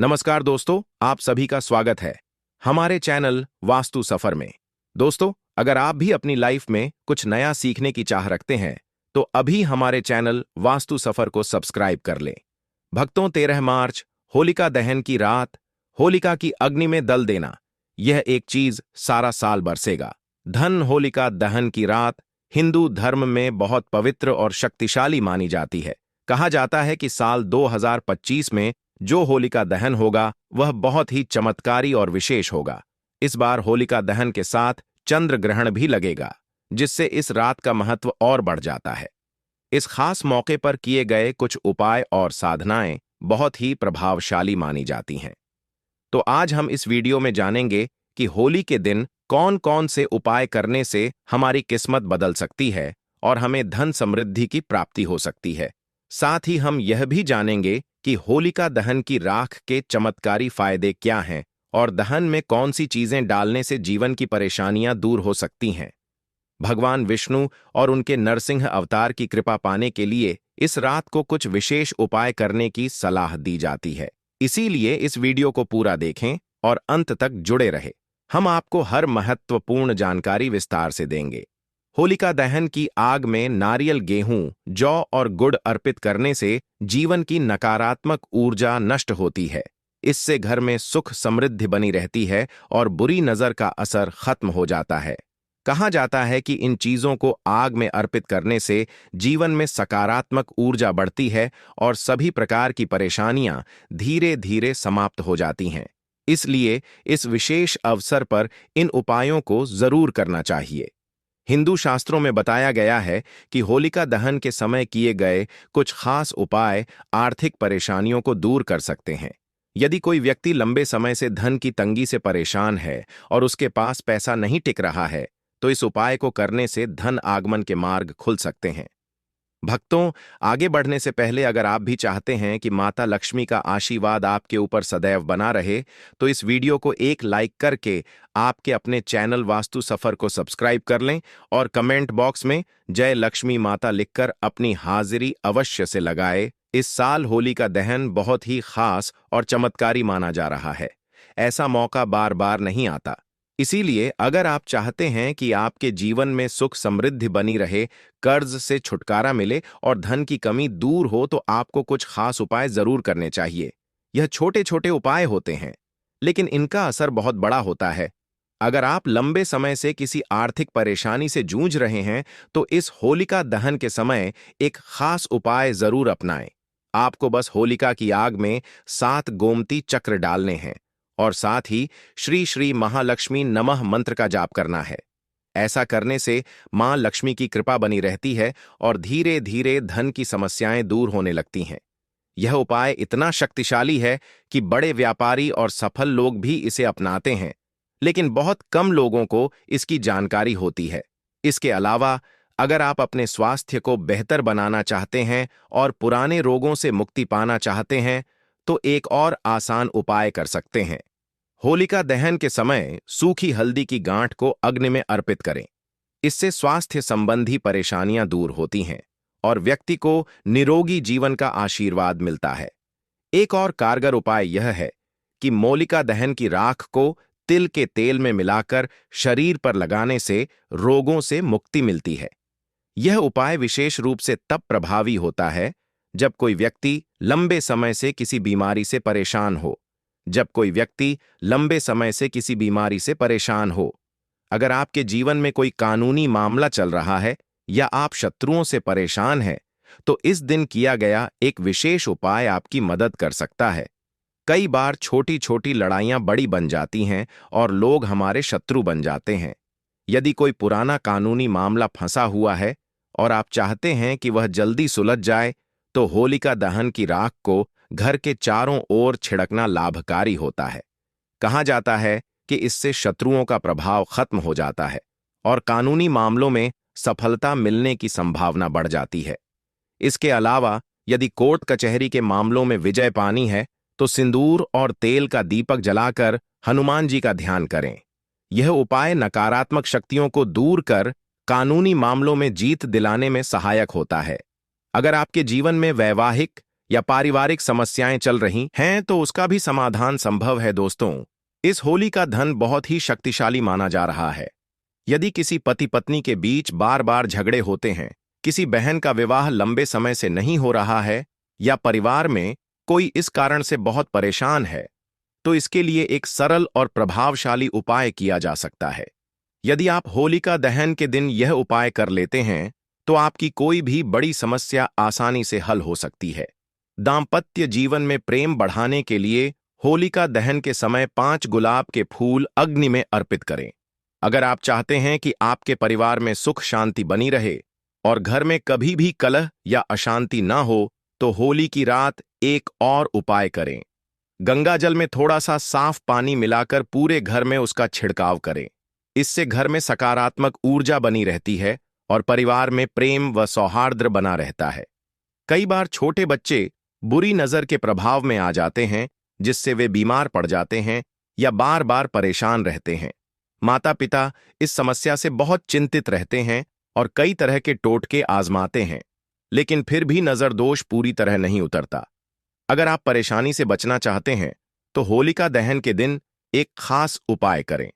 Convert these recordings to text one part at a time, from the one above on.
नमस्कार दोस्तों, आप सभी का स्वागत है हमारे चैनल वास्तु सफर में। दोस्तों, अगर आप भी अपनी लाइफ में कुछ नया सीखने की चाह रखते हैं तो अभी हमारे चैनल वास्तु सफर को सब्सक्राइब कर लें। भक्तों, 13 मार्च होलिका दहन की रात, होलिका की अग्नि में दल देना, यह एक चीज सारा साल बरसेगा। धन होलिका दहन की रात हिंदू धर्म में बहुत पवित्र और शक्तिशाली मानी जाती है। कहा जाता है कि साल 2025 में जो होलिका दहन होगा वह बहुत ही चमत्कारी और विशेष होगा। इस बार होलिका दहन के साथ चंद्र ग्रहण भी लगेगा, जिससे इस रात का महत्व और बढ़ जाता है। इस खास मौके पर किए गए कुछ उपाय और साधनाएं बहुत ही प्रभावशाली मानी जाती हैं। तो आज हम इस वीडियो में जानेंगे कि होली के दिन कौन कौन से उपाय करने से हमारी किस्मत बदल सकती है और हमें धन समृद्धि की प्राप्ति हो सकती है। साथ ही हम यह भी जानेंगे कि होलिका दहन की राख के चमत्कारी फायदे क्या हैं और दहन में कौन सी चीजें डालने से जीवन की परेशानियां दूर हो सकती हैं। भगवान विष्णु और उनके नरसिंह अवतार की कृपा पाने के लिए इस रात को कुछ विशेष उपाय करने की सलाह दी जाती है। इसीलिए इस वीडियो को पूरा देखें और अंत तक जुड़े रहे। हम आपको हर महत्वपूर्ण जानकारी विस्तार से देंगे। होलिका दहन की आग में नारियल, गेहूं, जौ और गुड़ अर्पित करने से जीवन की नकारात्मक ऊर्जा नष्ट होती है। इससे घर में सुख समृद्धि बनी रहती है और बुरी नजर का असर खत्म हो जाता है। कहा जाता है कि इन चीजों को आग में अर्पित करने से जीवन में सकारात्मक ऊर्जा बढ़ती है और सभी प्रकार की परेशानियां धीरे धीरे समाप्त हो जाती हैं। इसलिए इस विशेष अवसर पर इन उपायों को जरूर करना चाहिए। हिंदू शास्त्रों में बताया गया है कि होलिका दहन के समय किए गए कुछ खास उपाय आर्थिक परेशानियों को दूर कर सकते हैं। यदि कोई व्यक्ति लंबे समय से धन की तंगी से परेशान है और उसके पास पैसा नहीं टिक रहा है, तो इस उपाय को करने से धन आगमन के मार्ग खुल सकते हैं। भक्तों, आगे बढ़ने से पहले अगर आप भी चाहते हैं कि माता लक्ष्मी का आशीर्वाद आपके ऊपर सदैव बना रहे, तो इस वीडियो को एक लाइक करके आपके अपने चैनल वास्तु सफर को सब्सक्राइब कर लें और कमेंट बॉक्स में जय लक्ष्मी माता लिखकर अपनी हाजिरी अवश्य से लगाए। इस साल होली का दहन बहुत ही खास और चमत्कारी माना जा रहा है। ऐसा मौका बार बार नहीं आता। इसीलिए अगर आप चाहते हैं कि आपके जीवन में सुख समृद्धि बनी रहे, कर्ज से छुटकारा मिले और धन की कमी दूर हो, तो आपको कुछ खास उपाय जरूर करने चाहिए। यह छोटे छोटे उपाय होते हैं, लेकिन इनका असर बहुत बड़ा होता है। अगर आप लंबे समय से किसी आर्थिक परेशानी से जूझ रहे हैं, तो इस होलिका दहन के समय एक खास उपाय जरूर अपनाएं। आपको बस होलिका की आग में 7 गोमती चक्र डालने हैं और साथ ही श्री श्री महालक्ष्मी नमः मंत्र का जाप करना है। ऐसा करने से मां लक्ष्मी की कृपा बनी रहती है और धीरे धीरे धन की समस्याएं दूर होने लगती हैं। यह उपाय इतना शक्तिशाली है कि बड़े व्यापारी और सफल लोग भी इसे अपनाते हैं, लेकिन बहुत कम लोगों को इसकी जानकारी होती है। इसके अलावा अगर आप अपने स्वास्थ्य को बेहतर बनाना चाहते हैं और पुराने रोगों से मुक्ति पाना चाहते हैं, तो एक और आसान उपाय कर सकते हैं। होलिका दहन के समय सूखी हल्दी की गांठ को अग्नि में अर्पित करें। इससे स्वास्थ्य संबंधी परेशानियां दूर होती हैं और व्यक्ति को निरोगी जीवन का आशीर्वाद मिलता है। एक और कारगर उपाय यह है कि होलिका दहन की राख को तिल के तेल में मिलाकर शरीर पर लगाने से रोगों से मुक्ति मिलती है। यह उपाय विशेष रूप से तब प्रभावी होता है जब कोई व्यक्ति लंबे समय से किसी बीमारी से परेशान हो। अगर आपके जीवन में कोई कानूनी मामला चल रहा है या आप शत्रुओं से परेशान हैं, तो इस दिन किया गया एक विशेष उपाय आपकी मदद कर सकता है। कई बार छोटी छोटी लड़ाइयां बड़ी बन जाती हैं और लोग हमारे शत्रु बन जाते हैं। यदि कोई पुराना कानूनी मामला फंसा हुआ है और आप चाहते हैं कि वह जल्दी सुलझ जाए, तो होलिका दहन की राख को घर के चारों ओर छिड़कना लाभकारी होता है। कहा जाता है कि इससे शत्रुओं का प्रभाव खत्म हो जाता है और कानूनी मामलों में सफलता मिलने की संभावना बढ़ जाती है। इसके अलावा यदि कोर्ट कचहरी के मामलों में विजय पानी है, तो सिंदूर और तेल का दीपक जलाकर हनुमान जी का ध्यान करें। यह उपाय नकारात्मक शक्तियों को दूर कर कानूनी मामलों में जीत दिलाने में सहायक होता है। अगर आपके जीवन में वैवाहिक या पारिवारिक समस्याएं चल रही हैं तो उसका भी समाधान संभव है दोस्तों। इस होली का धन बहुत ही शक्तिशाली माना जा रहा है। यदि किसी पति पत्नी के बीच बार बार झगड़े होते हैं, किसी बहन का विवाह लंबे समय से नहीं हो रहा है या परिवार में कोई इस कारण से बहुत परेशान है, तो इसके लिए एक सरल और प्रभावशाली उपाय किया जा सकता है। यदि आप होलिका दहन के दिन यह उपाय कर लेते हैं तो आपकी कोई भी बड़ी समस्या आसानी से हल हो सकती है। दाम्पत्य जीवन में प्रेम बढ़ाने के लिए होलिका दहन के समय 5 गुलाब के फूल अग्नि में अर्पित करें। अगर आप चाहते हैं कि आपके परिवार में सुख शांति बनी रहे और घर में कभी भी कलह या अशांति ना हो, तो होली की रात एक और उपाय करें। गंगा जल में थोड़ा सा साफ पानी मिलाकर पूरे घर में उसका छिड़काव करें। इससे घर में सकारात्मक ऊर्जा बनी रहती है और परिवार में प्रेम व सौहार्द बना रहता है। कई बार छोटे बच्चे बुरी नजर के प्रभाव में आ जाते हैं, जिससे वे बीमार पड़ जाते हैं या बार बार परेशान रहते हैं। माता पिता इस समस्या से बहुत चिंतित रहते हैं और कई तरह के टोटके आजमाते हैं, लेकिन फिर भी नजर दोष पूरी तरह नहीं उतरता। अगर आप परेशानी से बचना चाहते हैं तो होलिका दहन के दिन एक खास उपाय करें।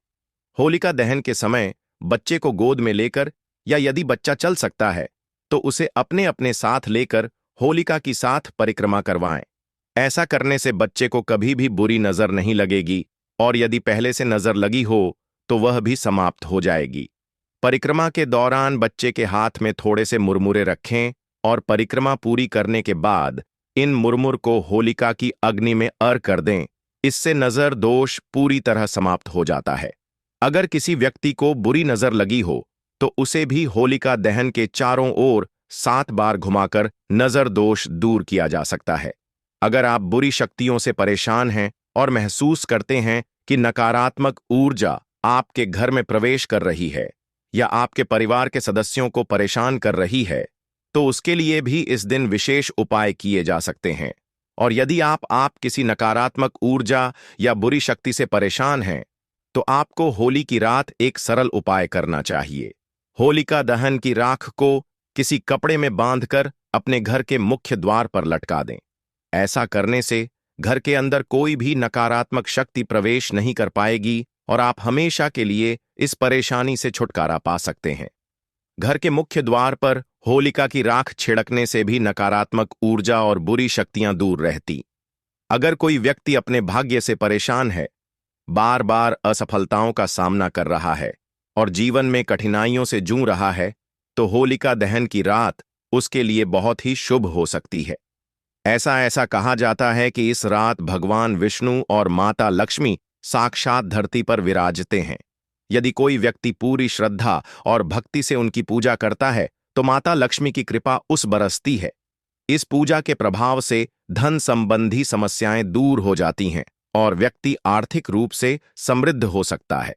होलिका दहन के समय बच्चे को गोद में लेकर या यदि बच्चा चल सकता है तो उसे अपने अपने साथ लेकर होलिका की साथ परिक्रमा करवाएं। ऐसा करने से बच्चे को कभी भी बुरी नजर नहीं लगेगी और यदि पहले से नजर लगी हो तो वह भी समाप्त हो जाएगी। परिक्रमा के दौरान बच्चे के हाथ में थोड़े से मुरमुरे रखें और परिक्रमा पूरी करने के बाद इन मुरमुर को होलिका की अग्नि में अर्घ कर दें। इससे नजर दोष पूरी तरह समाप्त हो जाता है। अगर किसी व्यक्ति को बुरी नजर लगी हो तो उसे भी होलिका दहन के चारों ओर 7 बार घुमाकर नजर दोष दूर किया जा सकता है। अगर आप बुरी शक्तियों से परेशान हैं और महसूस करते हैं कि नकारात्मक ऊर्जा आपके घर में प्रवेश कर रही है या आपके परिवार के सदस्यों को परेशान कर रही है, तो उसके लिए भी इस दिन विशेष उपाय किए जा सकते हैं। और यदि आप किसी नकारात्मक ऊर्जा या बुरी शक्ति से परेशान हैं, तो आपको होली की रात एक सरल उपाय करना चाहिए। होलिका दहन की राख को किसी कपड़े में बांधकर अपने घर के मुख्य द्वार पर लटका दें। ऐसा करने से घर के अंदर कोई भी नकारात्मक शक्ति प्रवेश नहीं कर पाएगी और आप हमेशा के लिए इस परेशानी से छुटकारा पा सकते हैं। घर के मुख्य द्वार पर होलिका की राख छिड़कने से भी नकारात्मक ऊर्जा और बुरी शक्तियां दूर रहती। अगर कोई व्यक्ति अपने भाग्य से परेशान है, बार बार असफलताओं का सामना कर रहा है और जीवन में कठिनाइयों से जूझ रहा है, तो होलिका दहन की रात उसके लिए बहुत ही शुभ हो सकती है। ऐसा कहा जाता है कि इस रात भगवान विष्णु और माता लक्ष्मी साक्षात धरती पर विराजते हैं। यदि कोई व्यक्ति पूरी श्रद्धा और भक्ति से उनकी पूजा करता है तो माता लक्ष्मी की कृपा उस बरसती है। इस पूजा के प्रभाव से धन संबंधी समस्याएं दूर हो जाती हैं और व्यक्ति आर्थिक रूप से समृद्ध हो सकता है।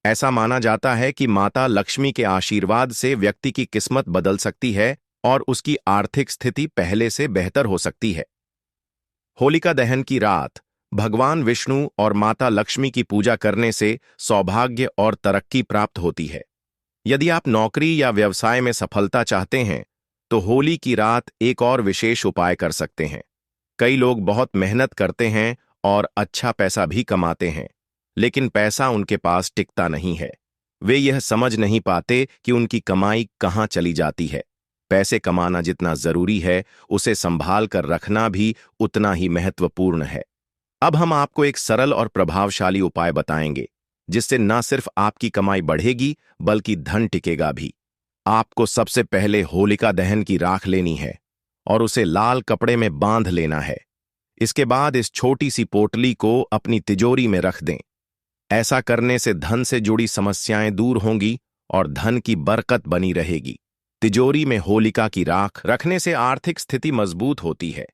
ऐसा माना जाता है कि माता लक्ष्मी के आशीर्वाद से व्यक्ति की किस्मत बदल सकती है और उसकी आर्थिक स्थिति पहले से बेहतर हो सकती है। होलिका दहन की रात भगवान विष्णु और माता लक्ष्मी की पूजा करने से सौभाग्य और तरक्की प्राप्त होती है। यदि आप नौकरी या व्यवसाय में सफलता चाहते हैं तो होली की रात एक और विशेष उपाय कर सकते हैं। कई लोग बहुत मेहनत करते हैं और अच्छा पैसा भी कमाते हैं, लेकिन पैसा उनके पास टिकता नहीं है। वे यह समझ नहीं पाते कि उनकी कमाई कहाँ चली जाती है। पैसे कमाना जितना जरूरी है, उसे संभाल कर रखना भी उतना ही महत्वपूर्ण है। अब हम आपको एक सरल और प्रभावशाली उपाय बताएंगे, जिससे न सिर्फ आपकी कमाई बढ़ेगी बल्कि धन टिकेगा भी। आपको सबसे पहले होलिका दहन की राख लेनी है और उसे लाल कपड़े में बांध लेना है। इसके बाद इस छोटी सी पोटली को अपनी तिजोरी में रख दें। ऐसा करने से धन से जुड़ी समस्याएं दूर होंगी और धन की बरकत बनी रहेगी। तिजोरी में होलिका की राख रखने से आर्थिक स्थिति मजबूत होती है।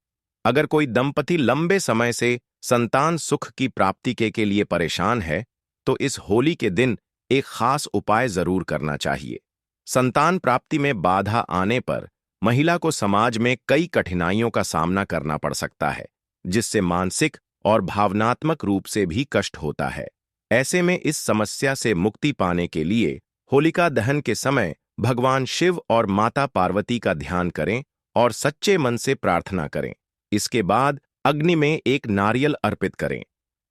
अगर कोई दंपति लंबे समय से संतान सुख की प्राप्ति के लिए परेशान है, तो इस होली के दिन एक खास उपाय जरूर करना चाहिए। संतान प्राप्ति में बाधा आने पर महिला को समाज में कई कठिनाइयों का सामना करना पड़ सकता है, जिससे मानसिक और भावनात्मक रूप से भी कष्ट होता है। ऐसे में इस समस्या से मुक्ति पाने के लिए होलिका दहन के समय भगवान शिव और माता पार्वती का ध्यान करें और सच्चे मन से प्रार्थना करें। इसके बाद अग्नि में एक नारियल अर्पित करें।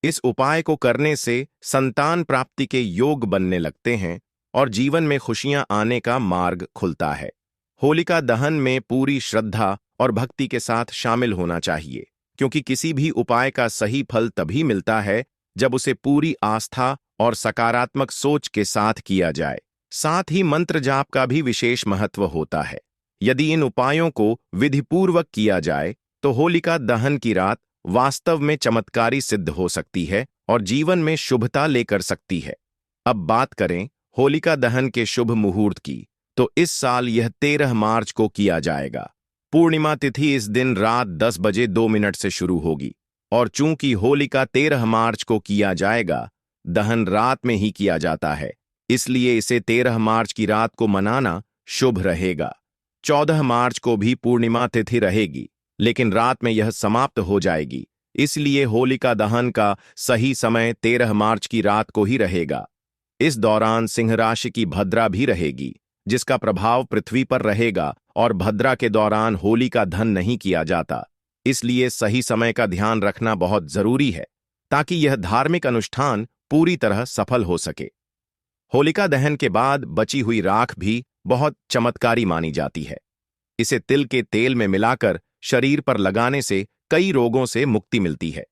इस उपाय को करने से संतान प्राप्ति के योग बनने लगते हैं और जीवन में खुशियां आने का मार्ग खुलता है। होलिका दहन में पूरी श्रद्धा और भक्ति के साथ शामिल होना चाहिए, क्योंकि किसी भी उपाय का सही फल तभी मिलता है जब उसे पूरी आस्था और सकारात्मक सोच के साथ किया जाए। साथ ही मंत्र जाप का भी विशेष महत्व होता है। यदि इन उपायों को विधिपूर्वक किया जाए तो होलिका दहन की रात वास्तव में चमत्कारी सिद्ध हो सकती है और जीवन में शुभता लेकर सकती है। अब बात करें होलिका दहन के शुभ मुहूर्त की, तो इस साल यह 13 मार्च को किया जाएगा। पूर्णिमा तिथि इस दिन रात 10 बजे 2 मिनट से शुरू होगी और चूंकि होलिका 13 मार्च को किया जाएगा, दहन रात में ही किया जाता है, इसलिए इसे 13 मार्च की रात को मनाना शुभ रहेगा। 14 मार्च को भी पूर्णिमा तिथि रहेगी, लेकिन रात में यह समाप्त हो जाएगी, इसलिए होलिका दहन का सही समय 13 मार्च की रात को ही रहेगा। इस दौरान सिंह राशि की भद्रा भी रहेगी, जिसका प्रभाव पृथ्वी पर रहेगा और भद्रा के दौरान होलिका दहन नहीं किया जाता, इसलिए सही समय का ध्यान रखना बहुत जरूरी है ताकि यह धार्मिक अनुष्ठान पूरी तरह सफल हो सके। होलिका दहन के बाद बची हुई राख भी बहुत चमत्कारी मानी जाती है। इसे तिल के तेल में मिलाकर शरीर पर लगाने से कई रोगों से मुक्ति मिलती है।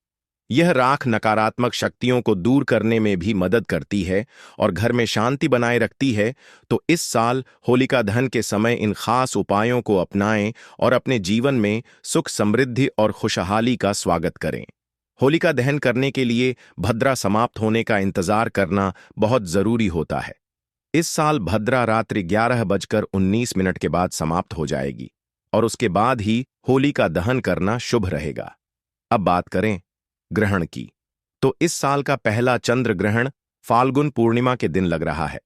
यह राख नकारात्मक शक्तियों को दूर करने में भी मदद करती है और घर में शांति बनाए रखती है। तो इस साल होलिका दहन के समय इन खास उपायों को अपनाएं और अपने जीवन में सुख समृद्धि और खुशहाली का स्वागत करें। होलिका दहन करने के लिए भद्रा समाप्त होने का इंतजार करना बहुत जरूरी होता है। इस साल भद्रा रात्रि 11:19 के बाद समाप्त हो जाएगी और उसके बाद ही होलिका दहन करना शुभ रहेगा। अब बात करें ग्रहण की, तो इस साल का पहला चंद्र ग्रहण फाल्गुन पूर्णिमा के दिन लग रहा है,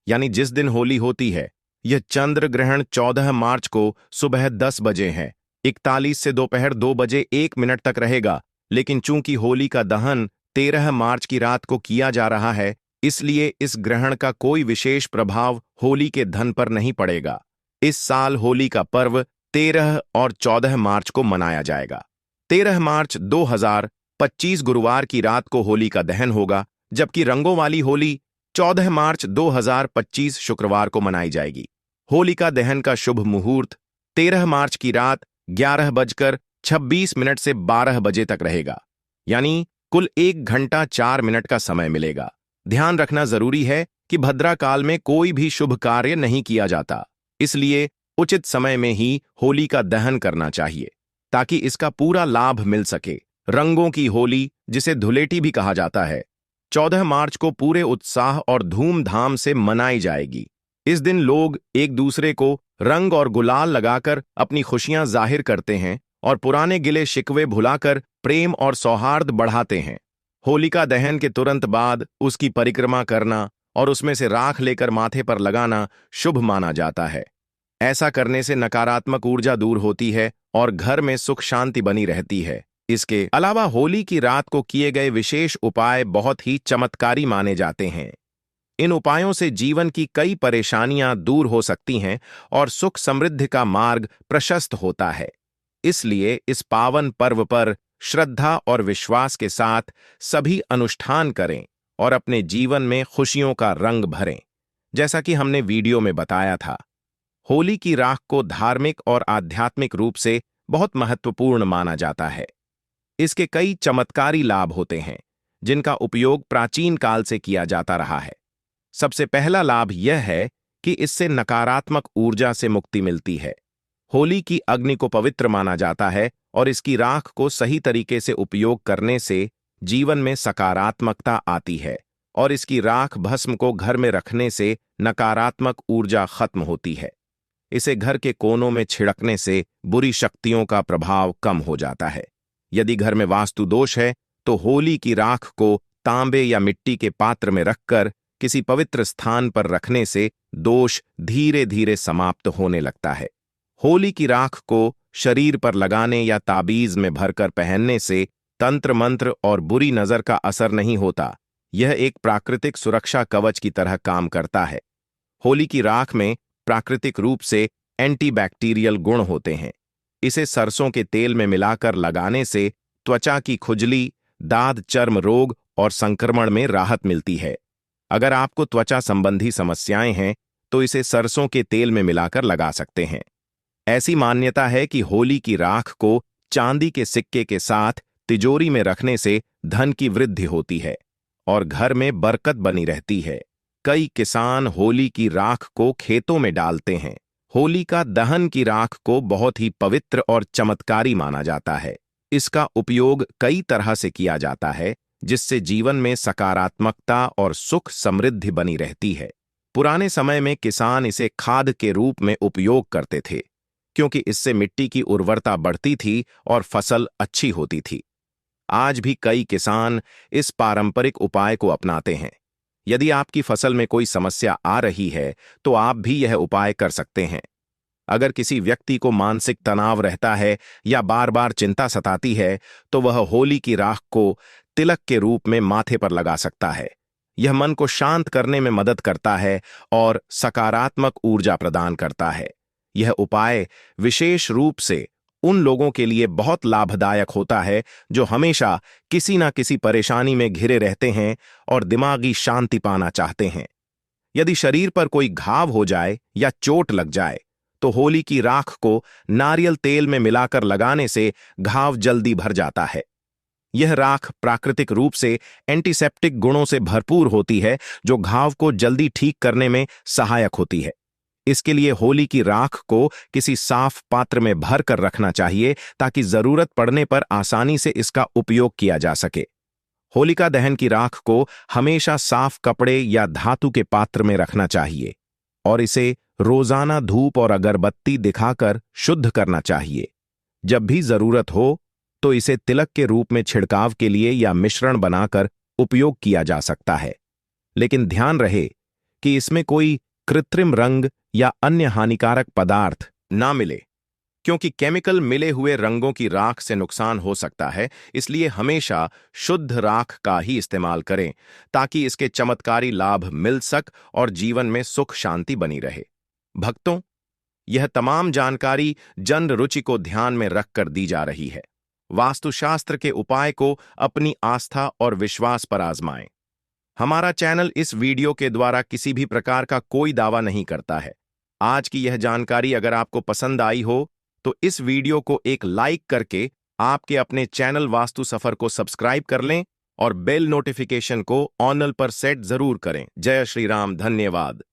यानी जिस दिन होली होती है। यह चंद्र ग्रहण 14 मार्च को सुबह 10 बजे है 41 से दोपहर 2 बजे 1 मिनट तक रहेगा, लेकिन चूंकि होली का दहन 13 मार्च की रात को किया जा रहा है, इसलिए इस ग्रहण का कोई विशेष प्रभाव होली के धन पर नहीं पड़ेगा। इस साल होली का पर्व 13 और 14 मार्च को मनाया जाएगा। 13 मार्च 2025 गुरुवार की रात को होली का दहन होगा, जबकि रंगों वाली होली 14 मार्च 2025 शुक्रवार को मनाई जाएगी। होलिका दहन का शुभ मुहूर्त 13 मार्च की रात 11:26 से 12 बजे तक रहेगा, यानी कुल 1 घंटा 4 मिनट का समय मिलेगा। ध्यान रखना जरूरी है कि भद्रा काल में कोई भी शुभ कार्य नहीं किया जाता, इसलिए उचित समय में ही होली का दहन करना चाहिए ताकि इसका पूरा लाभ मिल सके। रंगों की होली, जिसे धुलेटी भी कहा जाता है, 14 मार्च को पूरे उत्साह और धूमधाम से मनाई जाएगी। इस दिन लोग एक दूसरे को रंग और गुलाल लगाकर अपनी खुशियां जाहिर करते हैं और पुराने गिले शिकवे भुलाकर प्रेम और सौहार्द बढ़ाते हैं। होलिका दहन के तुरंत बाद उसकी परिक्रमा करना और उसमें से राख लेकर माथे पर लगाना शुभ माना जाता है। ऐसा करने से नकारात्मक ऊर्जा दूर होती है और घर में सुख शांति बनी रहती है। इसके अलावा होली की रात को किए गए विशेष उपाय बहुत ही चमत्कारी माने जाते हैं। इन उपायों से जीवन की कई परेशानियां दूर हो सकती हैं और सुख समृद्धि का मार्ग प्रशस्त होता है। इसलिए इस पावन पर्व पर श्रद्धा और विश्वास के साथ सभी अनुष्ठान करें और अपने जीवन में खुशियों का रंग भरें। जैसा कि हमने वीडियो में बताया था, होली की राख को धार्मिक और आध्यात्मिक रूप से बहुत महत्वपूर्ण माना जाता है। इसके कई चमत्कारी लाभ होते हैं, जिनका उपयोग प्राचीन काल से किया जाता रहा है। सबसे पहला लाभ यह है कि इससे नकारात्मक ऊर्जा से मुक्ति मिलती है। होली की अग्नि को पवित्र माना जाता है और इसकी राख को सही तरीके से उपयोग करने से जीवन में सकारात्मकता आती है और इसकी राख भस्म को घर में रखने से नकारात्मक ऊर्जा खत्म होती है। इसे घर के कोनों में छिड़कने से बुरी शक्तियों का प्रभाव कम हो जाता है। यदि घर में वास्तु दोष है तो होली की राख को तांबे या मिट्टी के पात्र में रखकर किसी पवित्र स्थान पर रखने से दोष धीरे धीरे समाप्त होने लगता है। होली की राख को शरीर पर लगाने या ताबीज में भरकर पहनने से तंत्र मंत्र और बुरी नजर का असर नहीं होता। यह एक प्राकृतिक सुरक्षा कवच की तरह काम करता है। होली की राख में प्राकृतिक रूप से एंटीबैक्टीरियल गुण होते हैं। इसे सरसों के तेल में मिलाकर लगाने से त्वचा की खुजली, दाद, चर्म रोग और संक्रमण में राहत मिलती है। अगर आपको त्वचा संबंधी समस्याएं हैं तो इसे सरसों के तेल में मिलाकर लगा सकते हैं। ऐसी मान्यता है कि होली की राख को चांदी के सिक्के के साथ तिजोरी में रखने से धन की वृद्धि होती है और घर में बरकत बनी रहती है। कई किसान होली की राख को खेतों में डालते हैं। होली का दहन की राख को बहुत ही पवित्र और चमत्कारी माना जाता है। इसका उपयोग कई तरह से किया जाता है, जिससे जीवन में सकारात्मकता और सुख समृद्धि बनी रहती है। पुराने समय में किसान इसे खाद के रूप में उपयोग करते थे, क्योंकि इससे मिट्टी की उर्वरता बढ़ती थी और फसल अच्छी होती थी। आज भी कई किसान इस पारंपरिक उपाय को अपनाते हैं। यदि आपकी फसल में कोई समस्या आ रही है तो आप भी यह उपाय कर सकते हैं। अगर किसी व्यक्ति को मानसिक तनाव रहता है या बार बार चिंता सताती है तो वह होली की राख को तिलक के रूप में माथे पर लगा सकता है। यह मन को शांत करने में मदद करता है और सकारात्मक ऊर्जा प्रदान करता है। यह उपाय विशेष रूप से उन लोगों के लिए बहुत लाभदायक होता है जो हमेशा किसी न किसी परेशानी में घिरे रहते हैं और दिमागी शांति पाना चाहते हैं। यदि शरीर पर कोई घाव हो जाए या चोट लग जाए तो होली की राख को नारियल तेल में मिलाकर लगाने से घाव जल्दी भर जाता है। यह राख प्राकृतिक रूप से एंटीसेप्टिक गुणों से भरपूर होती है, जो घाव को जल्दी ठीक करने में सहायक होती है। इसके लिए होली की राख को किसी साफ पात्र में भर कर रखना चाहिए ताकि जरूरत पड़ने पर आसानी से इसका उपयोग किया जा सके। होलिका दहन की राख को हमेशा साफ कपड़े या धातु के पात्र में रखना चाहिए और इसे रोजाना धूप और अगरबत्ती दिखाकर शुद्ध करना चाहिए। जब भी जरूरत हो तो इसे तिलक के रूप में छिड़काव के लिए या मिश्रण बनाकर उपयोग किया जा सकता है। लेकिन ध्यान रहे कि इसमें कोई कृत्रिम रंग या अन्य हानिकारक पदार्थ ना मिले, क्योंकि केमिकल मिले हुए रंगों की राख से नुकसान हो सकता है। इसलिए हमेशा शुद्ध राख का ही इस्तेमाल करें ताकि इसके चमत्कारी लाभ मिल सक और जीवन में सुख शांति बनी रहे। भक्तों, यह तमाम जानकारी जन रुचि को ध्यान में रखकर दी जा रही है। वास्तुशास्त्र के उपाय को अपनी आस्था और विश्वास पर आजमाएं। हमारा चैनल इस वीडियो के द्वारा किसी भी प्रकार का कोई दावा नहीं करता है। आज की यह जानकारी अगर आपको पसंद आई हो तो इस वीडियो को एक लाइक करके आपके अपने चैनल वास्तु सफर को सब्सक्राइब कर लें और बेल नोटिफिकेशन को ऑनल पर सेट जरूर करें। जय श्री राम। धन्यवाद।